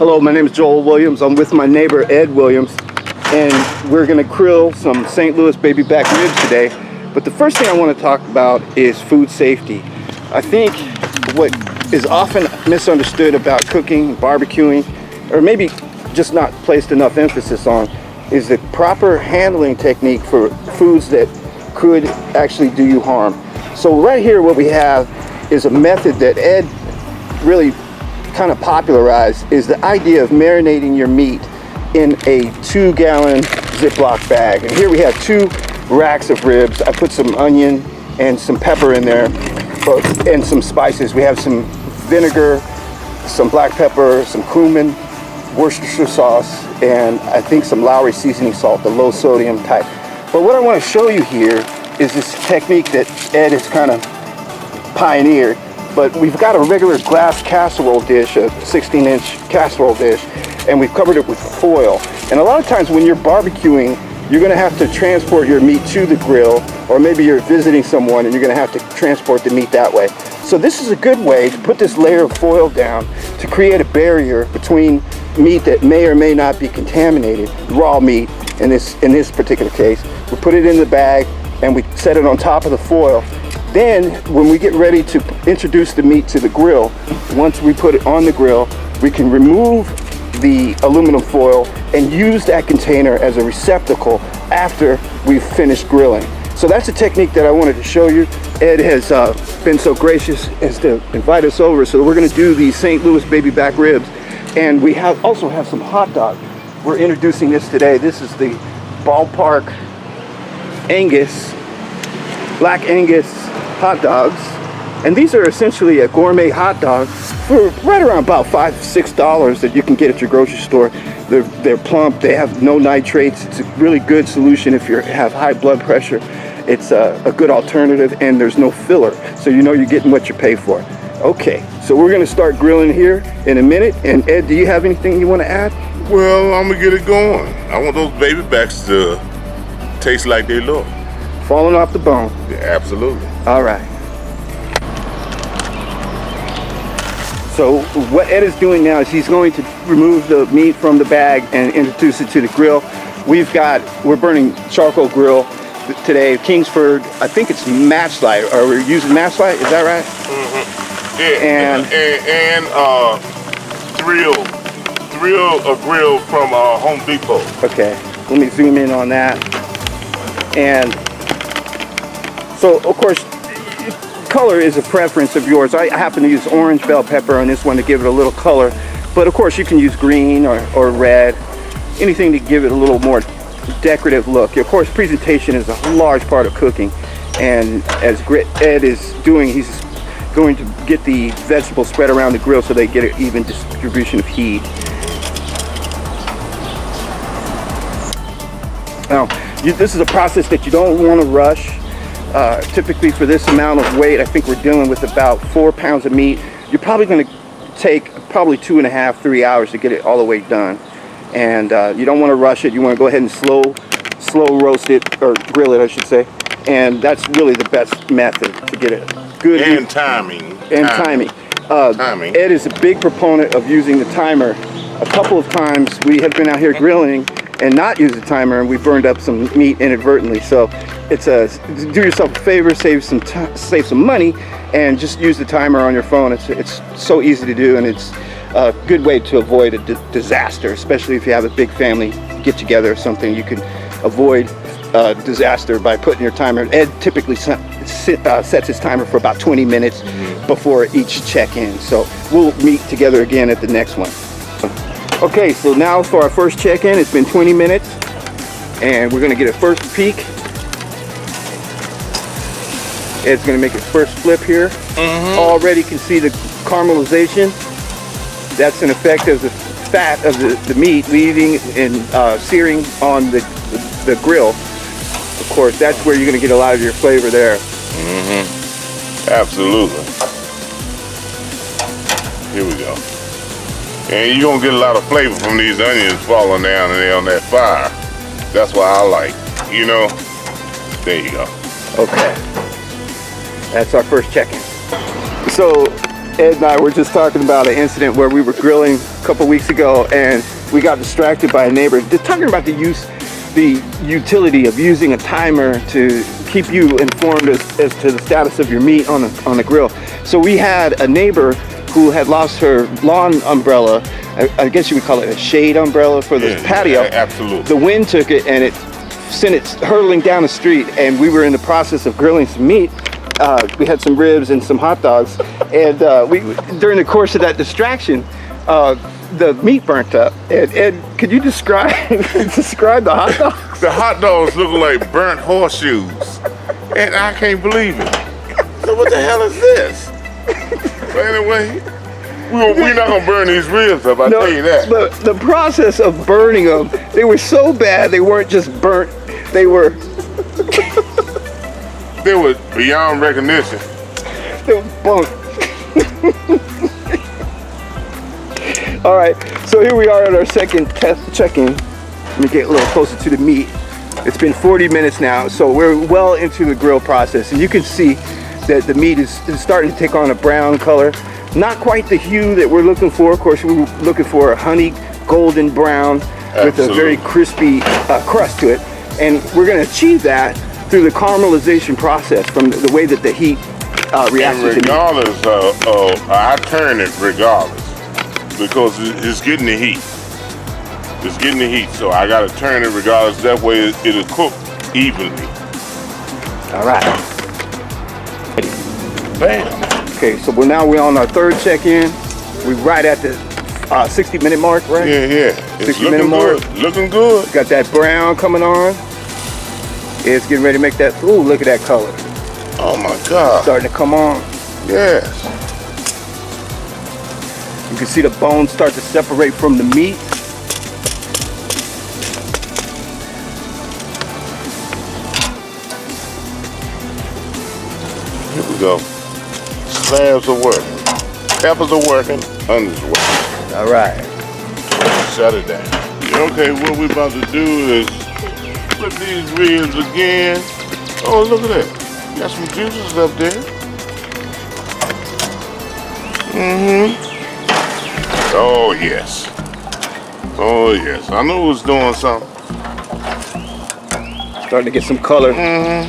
Hello, my name is Joel Williams. I'm with my neighbor Ed Williams, and we're gonna grill some St. Louis baby back ribs today. But the first thing I want to talk about is food safety. I think what is often misunderstood about cooking, barbecuing, or maybe just not placed enough emphasis on, is the proper handling technique for foods that could actually do you harm. So right here what we have is a method that Ed really kind of popularized, is the idea of marinating your meat in a 2-gallon Ziploc bag. And here we have 2 racks of ribs. I put some onion and some pepper in there, and some spices. We have some vinegar, some black pepper, some cumin, Worcestershire sauce, and I think some Lowry seasoning salt, the low sodium type. But what I want to show you here is this technique that Ed has kind of pioneered. But we've got a regular glass casserole dish, a 16-inch casserole dish, and we've covered it with foil. And a lot of times when you're barbecuing, you're going to have to transport your meat to the grill, or maybe you're visiting someone and you're going to have to transport the meat that way. So this is a good way to put this layer of foil down to create a barrier between meat that may or may not be contaminated, raw meat in this particular case. We put it in the bag and we set it on top of the foil. Then when we get ready to introduce the meat to the grill, once we put it on the grill, we can remove the aluminum foil and use that container as a receptacle after we've finished grilling. So that's a technique that I wanted to show you. Ed has been so gracious as to invite us over, so we're going to do these St. Louis baby back ribs, and we also have some hot dog. We're introducing this today. This is the Ballpark Angus, Black Angus hot dogs, and these are essentially a gourmet hot dog for right around about $5–6 that you can get at your grocery store. They're plump, they have no nitrates. It's a really good solution if you have high blood pressure. It's a good alternative, and there's no filler, so you know you're getting what you pay for. Okay, so we're going to start grilling here in a minute. And Ed, do you have anything you want to add? Well, I'm gonna get it going. I want those baby backs to taste like they look. Falling off the bone. Yeah, absolutely. All right. So what Ed is doing now is he's going to remove the meat from the bag and introduce it to the grill. We're burning charcoal grill today, Kingsford. I think it's Matchlight. Are we using Matchlight? Is that right? Mm-hmm. Yeah. And a grill from Home Depot. Okay. Let me zoom in on that. And so, of course, color is a preference of yours. I happen to use orange bell pepper on this one to give it a little color, but of course you can use green or red, anything to give it a little more decorative look. Of course, presentation is a large part of cooking, and as Ed is doing, he's going to get the vegetables spread around the grill so they get an even distribution of heat. Now, this is a process that you don't want to rush. Typically for this amount of weight, I think we're dealing with about 4 pounds of meat. You're probably going to take 2.5–3 hours to get it all the way done. And you don't want to rush it. You want to go ahead and slow roast it, or grill it I should say. And that's really the best method to get it good. And timing. Timing. Ed is a big proponent of using the timer. A couple of times we have been out here grilling and not use the timer, and we burned up some meat inadvertently. So it's do yourself a favor, save some money, and just use the timer on your phone. It's so easy to do, and it's a good way to avoid a disaster, especially if you have a big family get together or something. You can avoid disaster by putting your timer. Ed typically sets his timer for about 20 minutes before each check-in. So we'll meet together again at the next one. Okay, so now for our first check-in, it's been 20 minutes, and we're gonna get a first peek. Ed's gonna make his first flip here. Already can see the caramelization. That's an effect of the fat of the meat leaving and searing on the grill. Of course, that's where you're gonna get a lot of your flavor there. Absolutely. Here we go. And you're gonna get a lot of flavor from these onions falling down and they're on that fire. That's what I like, you know? There you go. Okay. That's our first check-in. So Ed and I were just talking about an incident where we were grilling a couple weeks ago and we got distracted by a neighbor. Just talking about the utility of using a timer to keep you informed as to the status of your meat on the grill. So we had a neighbor who had lost her lawn umbrella. I guess you would call it a shade umbrella for the patio. Yeah, absolutely. The wind took it and it sent it hurtling down the street, and we were in the process of grilling some meat. We had some ribs and some hot dogs, and during the course of that distraction, the meat burnt up. And could you describe the hot dogs? The hot dogs look like burnt horseshoes, and I can't believe it. So what the hell is this? But anyway, we're not gonna burn these ribs up. I tell you that. The process of burning them, they were so bad. They weren't just burnt. They were beyond recognition. They were burnt. All right, so here we are at our second test check-in. Let me get a little closer to the meat. It's been 40 minutes now, so we're well into the grill process, and you can see that the meat is starting to take on a brown color. Not quite the hue that we're looking for. Of course, we're looking for a honey golden brown with a very crispy crust to it, and we're going to achieve that through the caramelization process from the way that the heat reacts. And regardless, I turn it regardless because it's getting the heat. It's getting the heat, so I got to turn it regardless. That way it'll cook evenly. All right. Bam. Okay, so we're on our third check-in. We're right at the 60-minute mark, right? Yeah. It's looking good. Looking good. Got that brown coming on. It's getting ready to make that. Ooh, look at that color. Oh my God. Starting to come on. Yes. You can see the bones start to separate from the meat. Here we go. Slabs are working. Peppers are working. Onions are working. All right. Shut it down. Okay, what we're about to do is put these ribs again. Oh, look at that. Got some juices up there. Oh, yes. Oh, yes. I knew it was doing something. Starting to get some color.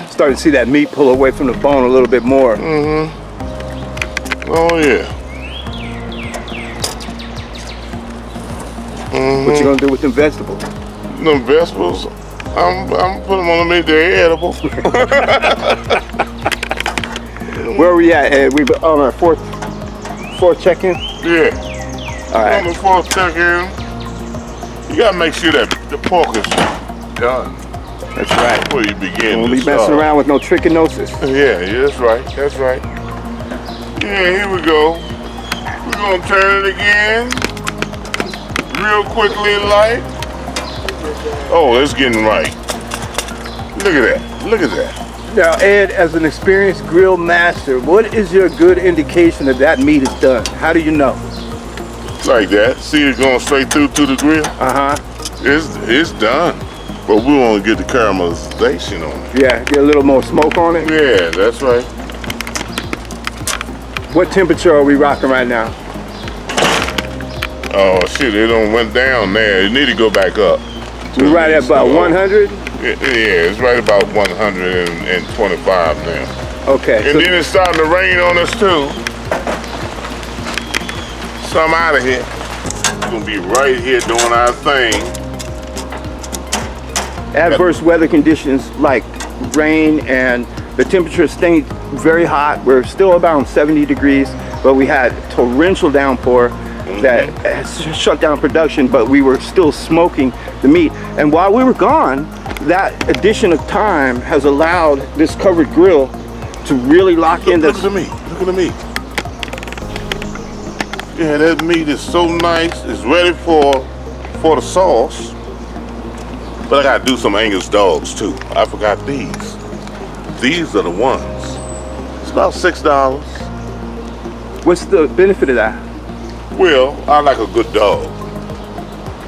Starting to see that meat pull away from the bone a little bit more. Oh, yeah. What you gonna do with them vegetables? Them vegetables, I'm putting them on the meat. They're edible. Where are we at, Ed? We on our fourth check-in? Yeah. All right. On the fourth check-in, you gotta make sure that the pork is done. That's right. Before you begin. Don't be messing around with no trichinosis. Yeah, that's right. That's right. Yeah, here we go. We're gonna turn it again. Real quickly, like. Oh, it's getting right. Look at that. Look at that. Now, Ed, as an experienced grill master, what is your good indication that that meat is done? How do you know? Like that. See it going straight through to the grill? It's done. But we want to get the caramelization on it. Yeah, get a little more smoke on it? Yeah, that's right. What temperature are we rocking right now? Oh shit, it done went down there. You need to go back up. We're right at about 100? Yeah, it's right about 125 now. Okay. And then it's starting to rain on us too. So I'm out of here. We're gonna be right here doing our thing. Adverse weather conditions like rain and the temperature staying very hot. We're still about 70 degrees, but we had torrential downpour that shut down production, but we were still smoking the meat. And while we were gone, that addition of time has allowed this covered grill to really lock in this. Look at the meat. Look at the meat. Yeah, that meat is so nice. It's ready for the sauce. But I gotta do some Angus dogs too. I forgot these. These are the ones. It's about $6. What's the benefit of that? Well, I like a good dog.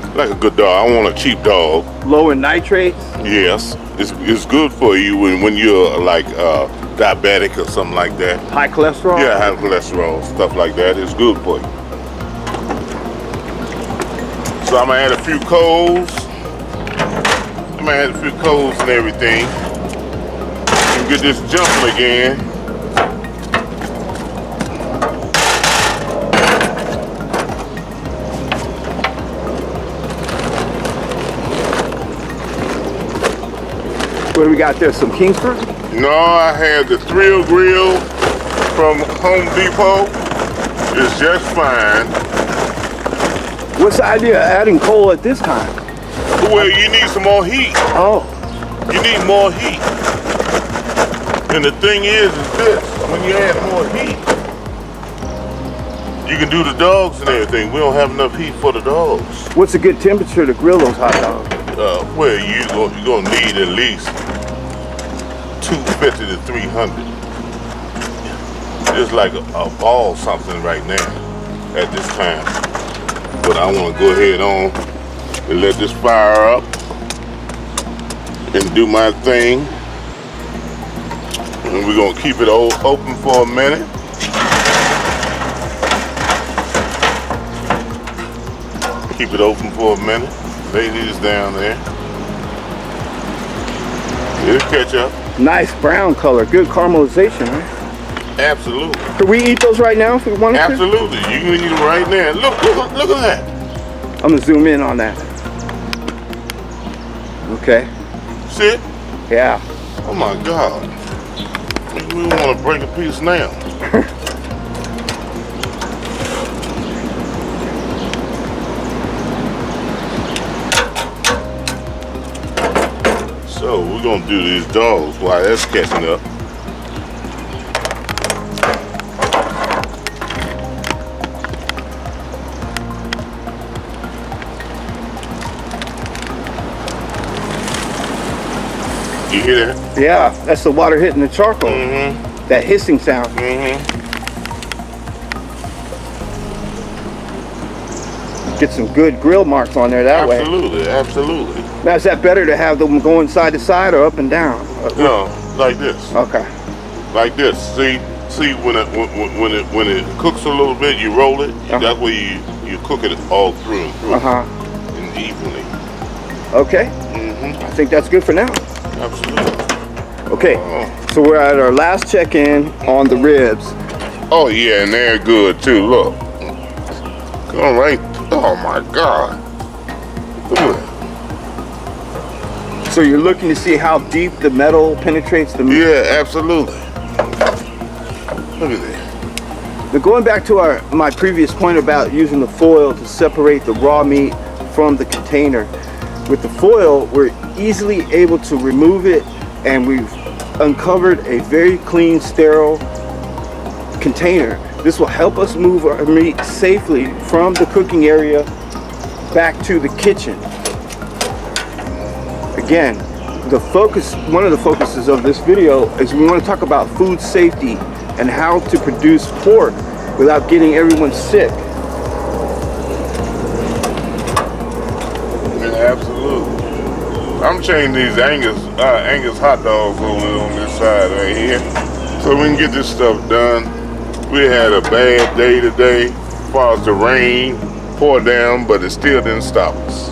I like a good dog. I want a cheap dog. Low in nitrates? Yes, it's good for you when you're like diabetic or something like that. High cholesterol? Yeah, high cholesterol, stuff like that. It's good for you. So I'm gonna add a few coals. I'm gonna add a few coals and everything. And get this jumping again. What do we got there? Some Kingsford? No, I had the Thrill Grill from Home Depot. It's just fine. What's the idea of adding coal at this time? Well, you need some more heat. Oh, You need more heat. And the thing is this, when you add more heat, you can do the dogs and everything. We don't have enough heat for the dogs. what's a good temperature to grill those hot dogs? Well, you're gonna need at least 250 to 300. It's like a ball something right now at this time. But I want to go ahead on and let this fire up and do my thing. And we're gonna keep it open for a minute. Keep it open for a minute. Lay these down there. It'll catch up. Nice brown color, good caramelization, right? Absolutely. Could we eat those right now if we wanted to? Absolutely. You can eat it right now. Look at that. I'm gonna zoom in on that. Okay. See it? Yeah. Oh my God. We want to break a piece now. So we're gonna do these dogs while that's catching up. You hear that? Yeah, that's the water hitting the charcoal. Mm-hmm. That hissing sound. Mm-hmm. Get some good grill marks on there that way. Absolutely, absolutely. Now, is that better to have them going side to side or up and down? No, like this. Okay. Like this. See when it cooks a little bit, you roll it. That way you cook it all through and through. And evenly. Okay. Mm-hmm. I think that's good for now. Absolutely. Okay. So we're at our last check-in on the ribs. Oh yeah, and they're good too. Look. All right. Oh my God. Look at that. So you're looking to see how deep the metal penetrates the meat? Yeah, absolutely. Look at that. But going back to my previous point about using the foil to separate the raw meat from the container, with the foil we're easily able to remove it, and we've uncovered a very clean, sterile container. This will help us move our meat safely from the cooking area back to the kitchen. Again, one of the focuses of this video is we want to talk about food safety and how to produce pork without getting everyone sick. Yeah, absolutely. I'm changing these Angus hot dogs over on this side right here, so we can get this stuff done. We had a bad day today as far as the rain poured down, but it still didn't stop us.